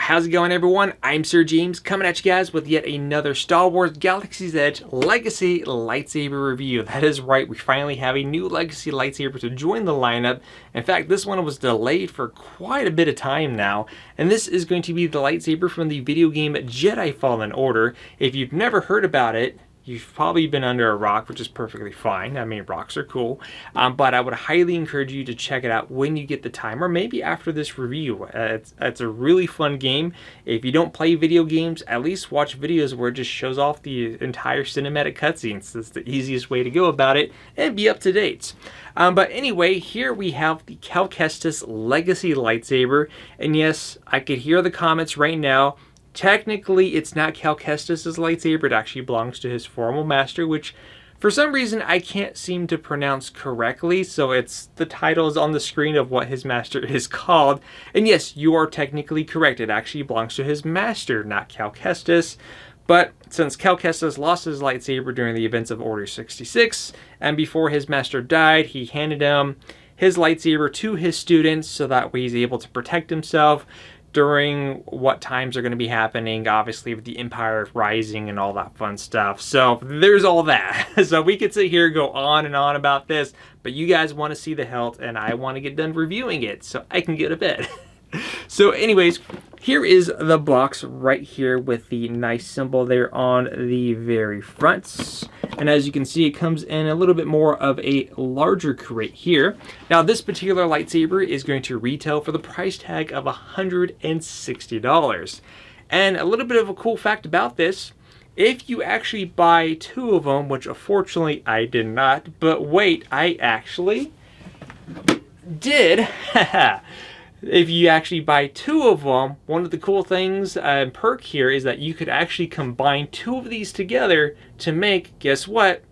how's it going, everyone? I'm SirJames, coming at you guys with yet another Star Wars Galaxy's Edge Legacy Lightsaber review. That is right, we finally have a new Legacy lightsaber to join the lineup. In fact, this one was delayed for quite a bit of time now, and this is going to be the lightsaber from the video game Jedi Fallen Order. If you've never heard about it, you've probably been under a rock, which is perfectly fine. I mean, rocks are cool. But I would highly encourage you to check it out when you get the time, or maybe after this review. It's a really fun game. If you don't play video games, at least watch videos where it just shows off the entire cinematic cutscenes. That's the easiest way to go about it and be up to date. But anyway, here we have the Kestis Legacy lightsaber. And yes, I could hear the comments right now. Technically, it's not Kestis' lightsaber. It actually belongs to his former master, which for some reason I can't seem to pronounce correctly. So the title is on the screen of what his master is called. And yes, you are technically correct. It actually belongs to his master, not Kestis. But since Kestis lost his lightsaber during the events of Order 66, and before his master died, he handed him his lightsaber to his students so that way he's able to protect himself during what times are going to be happening, obviously with the Empire rising and all that fun stuff. So there's all that. So we could sit here and go on and on about this, but you guys want to see the hilt and I want to get done reviewing it so I can get to bed. So anyways, here is the box right here with the nice symbol there on the very front. And as you can see, it comes in a little bit more of a larger crate here. Now, this particular lightsaber is going to retail for the price tag of $160. And a little bit of a cool fact about this, if you actually buy two of them, which unfortunately I did not, but wait, I actually did. If you actually buy two of them, one of the cool things and perk here is that you could actually combine two of these together to make, guess what?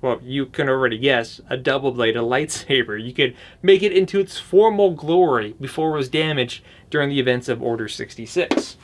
Well, you can already guess, a double-bladed lightsaber. You could make it into its formal glory before it was damaged during the events of Order 66.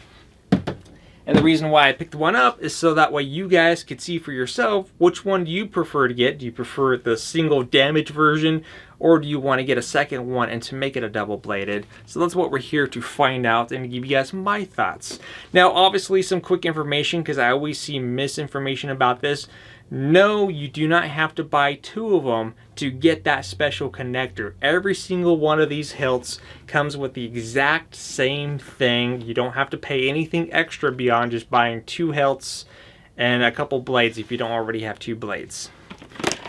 And the reason why I picked one up is so that way you guys could see for yourself which one do you prefer to get. Do you prefer the single damage version, or do you want to get a second one and to make it a double-bladed? So that's what we're here to find out and give you guys my thoughts. Now, obviously, some quick information, because I always see misinformation about this. No, you do not have to buy two of them to get that special connector. Every single one of these hilts comes with the exact same thing. You don't have to pay anything extra beyond just buying two hilts and a couple blades if you don't already have two blades.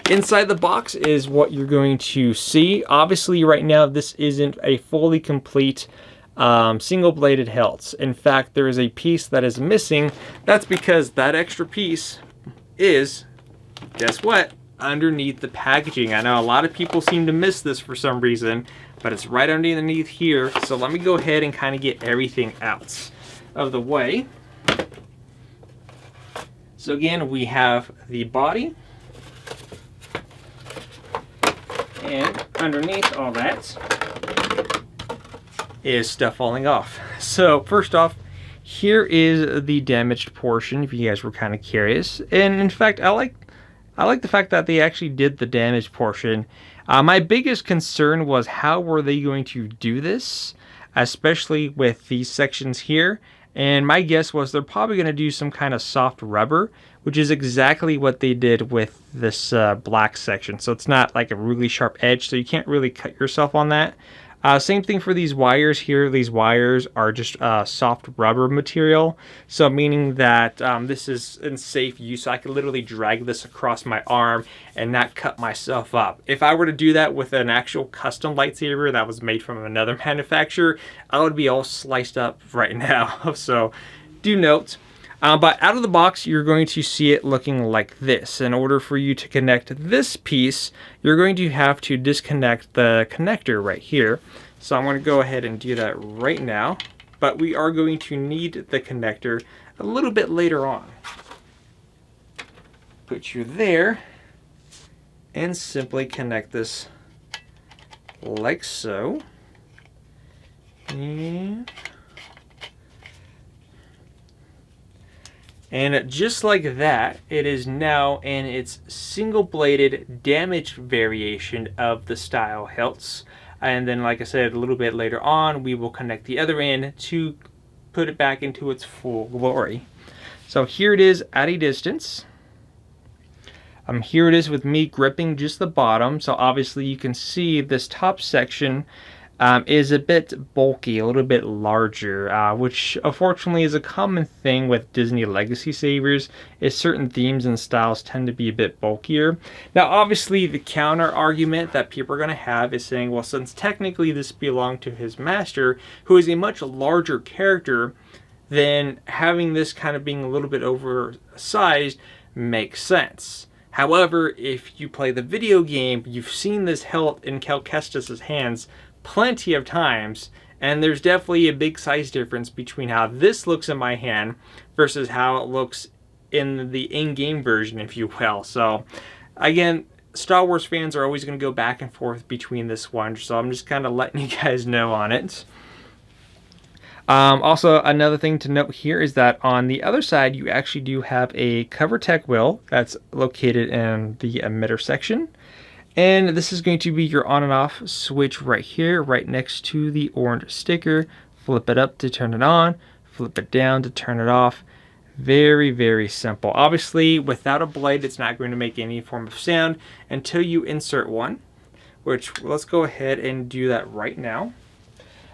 Inside the box is what you're going to see. Obviously, right now, this isn't a fully complete single-bladed hilt. In fact, there is a piece that is missing. That's because that extra piece is, guess what, underneath the packaging. I know a lot of people seem to miss this for some reason, but it's right underneath here. So let me go ahead and kind of get everything out of the way. So again, we have the body. And underneath all that is stuff falling off. So first off, here is the damaged portion, if you guys were kind of curious. And in fact, I like the fact that they actually did the damaged portion. My biggest concern was how were they going to do this, especially with these sections here. And my guess was they're probably going to do some kind of soft rubber, which is exactly what they did with this black section. So it's not like a really sharp edge, so you can't really cut yourself on that. Same thing for these wires here. These wires are just soft rubber material. So meaning that this is in safe use. I could literally drag this across my arm and not cut myself up. If I were to do that with an actual custom lightsaber that was made from another manufacturer, I would be all sliced up right now. So do note. But out of the box, you're going to see it looking like this. In order for you to connect this piece, you're going to have to disconnect the connector right here. So I'm going to go ahead and do that right now. But we are going to need the connector a little bit later on. Put you there and simply connect this like so. And just like that, it is now in its single-bladed damaged variation of the style hilts. And then, like I said, a little bit later on, we will connect the other end to put it back into its full glory. So here it is at a distance. Here it is with me gripping just the bottom. So obviously you can see this top section is a bit bulky, a little bit larger, which unfortunately is a common thing with Disney Legacy sabers, is certain themes and styles tend to be a bit bulkier. Now obviously the counter argument that people are going to have is saying, well, since technically this belonged to his master, who is a much larger character, then having this kind of being a little bit oversized makes sense. However, if you play the video game, you've seen this hilt in Kestis' hands plenty of times, and there's definitely a big size difference between how this looks in my hand versus how it looks in the in-game version, if you will. So again, Star Wars fans are always going to go back and forth between this one, so I'm just kind of letting you guys know on it. Also, another thing to note here is that on the other side, you actually do have a cover tech wheel that's located in the emitter section. And this is going to be your on and off switch right here, right next to the orange sticker. Flip it up to turn it on, flip it down to turn it off. Very, very simple. Obviously, without a blade, it's not going to make any form of sound until you insert one, which let's go ahead and do that right now.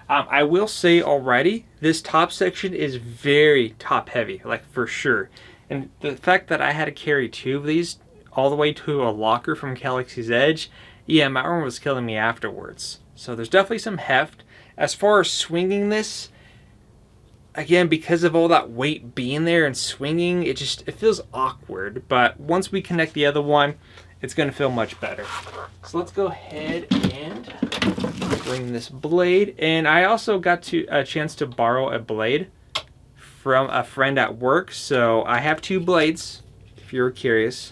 I will say already, this top section is very top heavy, like for sure. And the fact that I had to carry 2 of these all the way to a locker from Galaxy's Edge, yeah, my arm was killing me afterwards. So there's definitely some heft. As far as swinging this, again, because of all that weight being there and swinging, it feels awkward. But once we connect the other one, it's going to feel much better. So let's go ahead and bring this blade. And I also got a chance to borrow a blade from a friend at work. So I have 2 blades, if you're curious.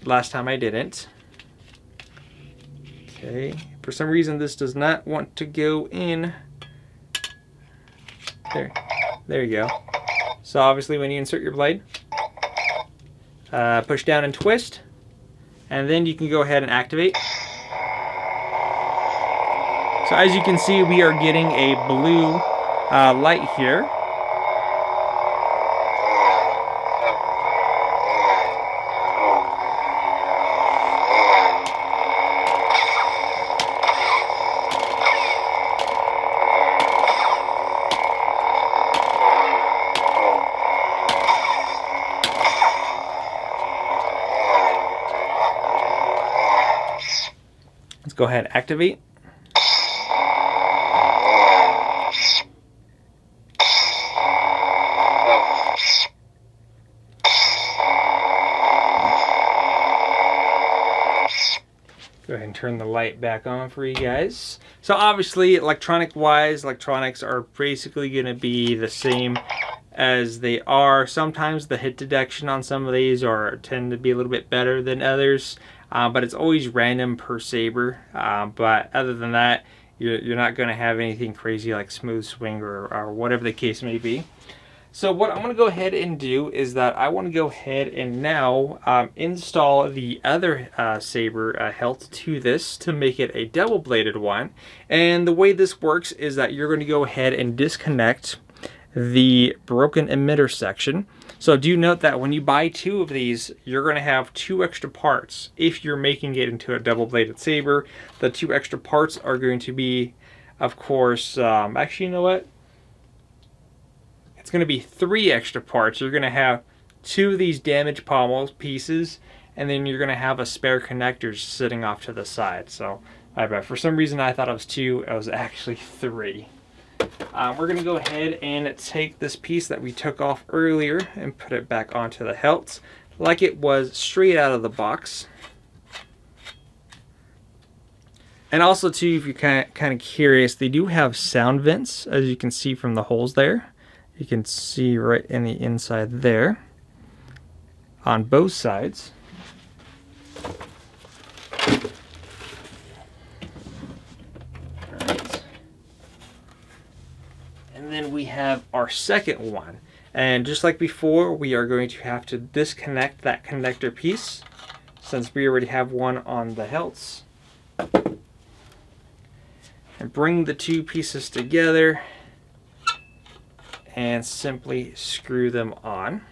Last time I didn't. Okay, for some reason this does not want to go in. There you go. So obviously when you insert your blade, push down and twist, and then you can go ahead and activate. So as you can see, we are getting a blue light here. Let's go ahead and activate. Go ahead and turn the light back on for you guys. So obviously, electronics are basically going to be the same as they are. Sometimes the hit detection on some of these tend to be a little bit better than others, but it's always random per saber. But other than that, you're not going to have anything crazy like smooth swing or whatever the case may be. So what I'm going to go ahead and do is that I want to go ahead and now install the other saber hilt to this to make it a double-bladed one. And the way this works is that you're going to go ahead and disconnect the broken emitter section. So do note that when you buy 2 of these, you're going to have 2 extra parts. If you're making it into a double-bladed saber, the 2 extra parts are going to be, of course, actually, you know what? It's going to be 3 extra parts. You're going to have 2 of these damaged pommel pieces, and then you're going to have a spare connector sitting off to the side. So, for some reason I thought it was 2. It was actually 3. We're going to go ahead and take this piece that we took off earlier and put it back onto the hilt like it was straight out of the box. And also too, if you're kind of curious, they do have sound vents, as you can see from the holes there. You can see right in the inside there on both sides. Alright. And then we have our second one. And just like before, we are going to have to disconnect that connector piece since we already have one on the hilts. And bring the 2 pieces together. and simply screw them on.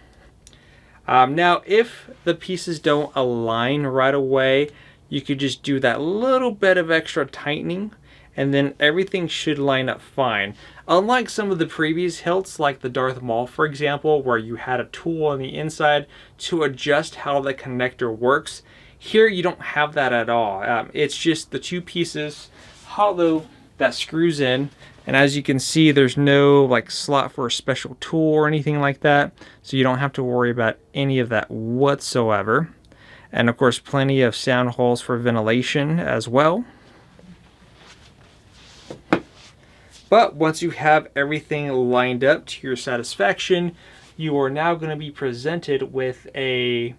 Now, if the pieces don't align right away, you could just do that little bit of extra tightening, and then everything should line up fine. Unlike some of the previous hilts, like the Darth Maul, for example, where you had a tool on the inside to adjust how the connector works, here you don't have that at all. It's just the two pieces hollow that screws in, and as you can see, there's no like slot for a special tool or anything like that, so you don't have to worry about any of that whatsoever. And of course, plenty of sound holes for ventilation as well. But once you have everything lined up to your satisfaction, you are now going to be presented with a,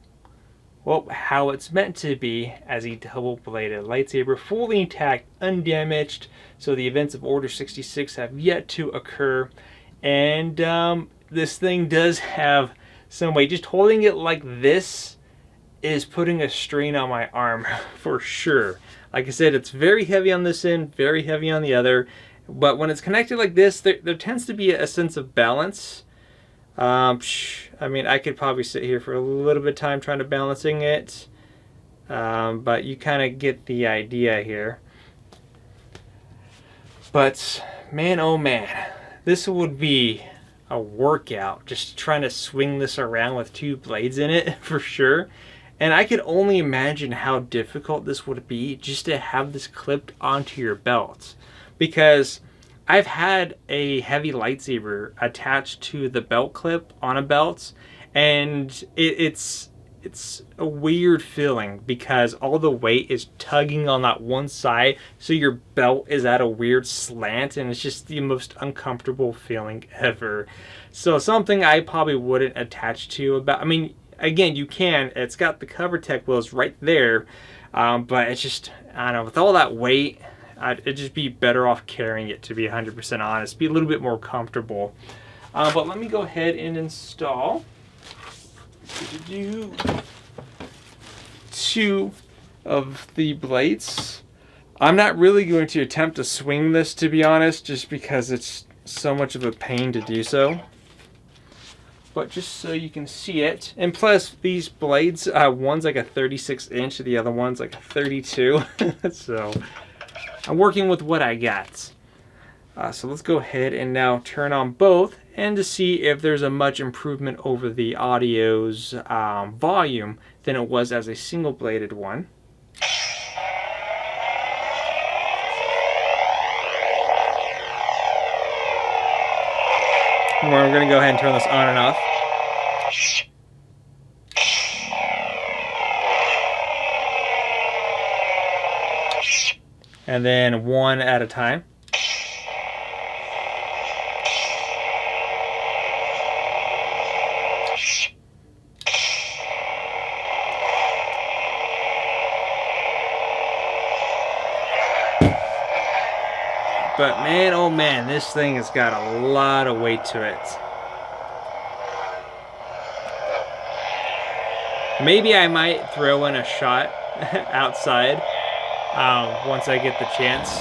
well, how it's meant to be as a double-bladed lightsaber, fully intact, undamaged. So the events of Order 66 have yet to occur. And this thing does have some weight. Just holding it like this is putting a strain on my arm for sure. Like I said, it's very heavy on this end, very heavy on the other. But when it's connected like this, there tends to be a sense of balance. I mean, I could probably sit here for a little bit of time trying to balancing it. But you kind of get the idea here. But man, oh man, this would be a workout just trying to swing this around with two blades in it for sure. And I could only imagine how difficult this would be just to have this clipped onto your belt. Because I've had a heavy lightsaber attached to the belt clip on a belt, and it's a weird feeling because all the weight is tugging on that one side, so your belt is at a weird slant, and it's just the most uncomfortable feeling ever. So something I probably wouldn't attach to. I mean, again, you can. It's got the cover tech wheels right there, but it's just, I don't know, with all that weight, it'd just be better off carrying it, to be 100% honest. Be a little bit more comfortable. But let me go ahead and install two of the blades. I'm not really going to attempt to swing this, to be honest, just because it's so much of a pain to do so. But just so you can see it. And plus, these blades, one's like a 36-inch, the other one's like a 32. So I'm working with what I got. So let's go ahead and now turn on both and to see if there's a much improvement over the audio's volume than it was as a single-bladed one. We're going to go ahead and turn this on and off. And then one at a time. But man, oh man, this thing has got a lot of weight to it. Maybe I might throw in a shot outside once I get the chance.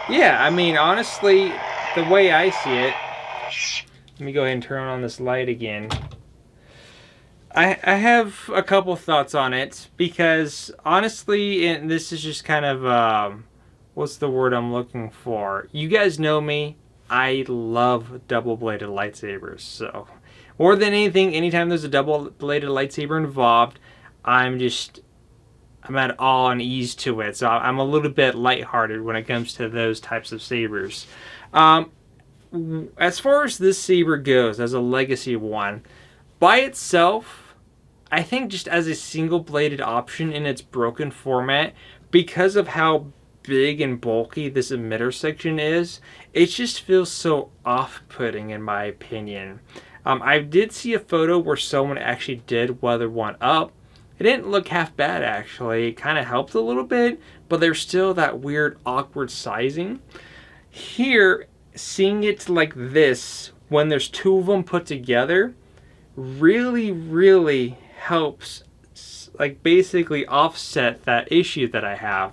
Yeah, I mean, honestly, the way I see it, let me go ahead and turn on this light again. I have a couple thoughts on it because honestly, and this is just kind of, what's the word I'm looking for? You guys know me, I love double-bladed lightsabers, so more than anything, anytime there's a double-bladed lightsaber involved, I'm at awe and ease to it. So I'm a little bit lighthearted when it comes to those types of sabers. As far as this saber goes, as a legacy one, By itself, I think just as a single-bladed option in its broken format, because of how big and bulky this emitter section is, it just feels so off-putting in my opinion. I did see a photo where someone actually did weather one up. It didn't look half bad actually. It kind of helped a little bit, but there's still that weird awkward sizing. Here, seeing it like this, when there's two of them put together, really helps like basically offset that issue that I have.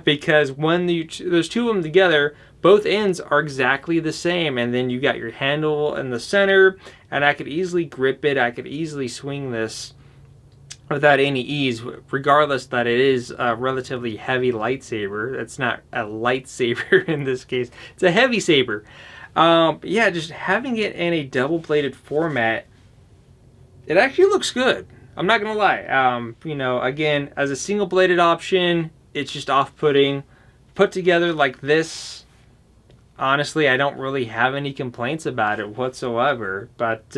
Because when there's two of them together, both ends are exactly the same, and then you got your handle in the center, and I could easily grip it, I could easily swing this without any ease, regardless that it is a relatively heavy lightsaber. It's not a lightsaber in this case, it's a heavy saber. Yeah, just having it in a double-bladed format, it actually looks good. I'm not gonna lie. You know, again, as a single-bladed option, it's just off-putting. Put together like this, honestly, I don't really have any complaints about it whatsoever. But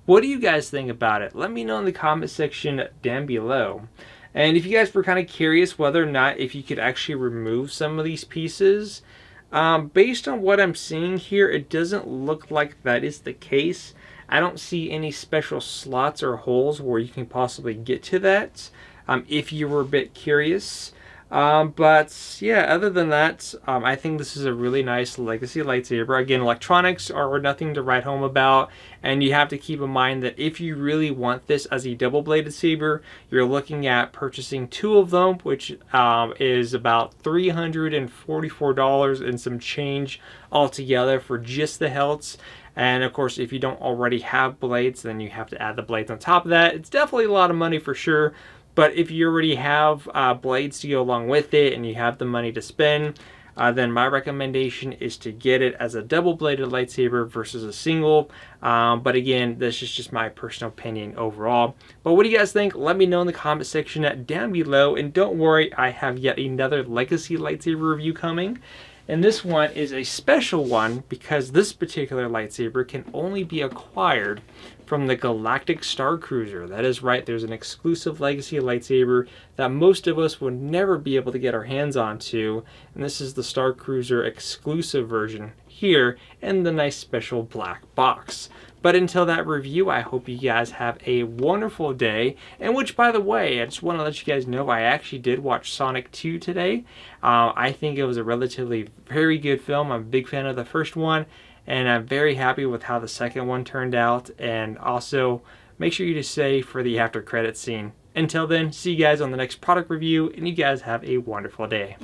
what do you guys think about it? Let me know in the comment section down below. And if you guys were kind of curious whether or not if you could actually remove some of these pieces, based on what I'm seeing here, it doesn't look like that is the case. I don't see any special slots or holes where you can possibly get to that, if you were a bit curious. But yeah, other than that, I think this is a really nice legacy lightsaber. Again, electronics are nothing to write home about, and you have to keep in mind that if you really want this as a double-bladed saber, you're looking at purchasing two of them, which is about $344 and some change altogether for just the hilts. And of course, if you don't already have blades, then you have to add the blades on top of that. It's definitely a lot of money for sure. But if you already have blades to go along with it and you have the money to spend, then my recommendation is to get it as a double-bladed lightsaber versus a single. But again, this is just my personal opinion overall. But what do you guys think? Let me know in the comment section down below. And don't worry, I have yet another legacy lightsaber review coming. And this one is a special one because this particular lightsaber can only be acquired from the Galactic Star Cruiser. That is right, there's an exclusive legacy lightsaber that most of us would never be able to get our hands onto. And this is the Star Cruiser exclusive version here in the nice special black box. But until that review, I hope you guys have a wonderful day. And which, by the way, I just want to let you guys know I actually did watch Sonic 2 today. I think it was a relatively very good film. I'm a big fan of the first one, and I'm very happy with how the second one turned out. And also, make sure you just stay for the after credits scene. Until then, see you guys on the next product review, and you guys have a wonderful day.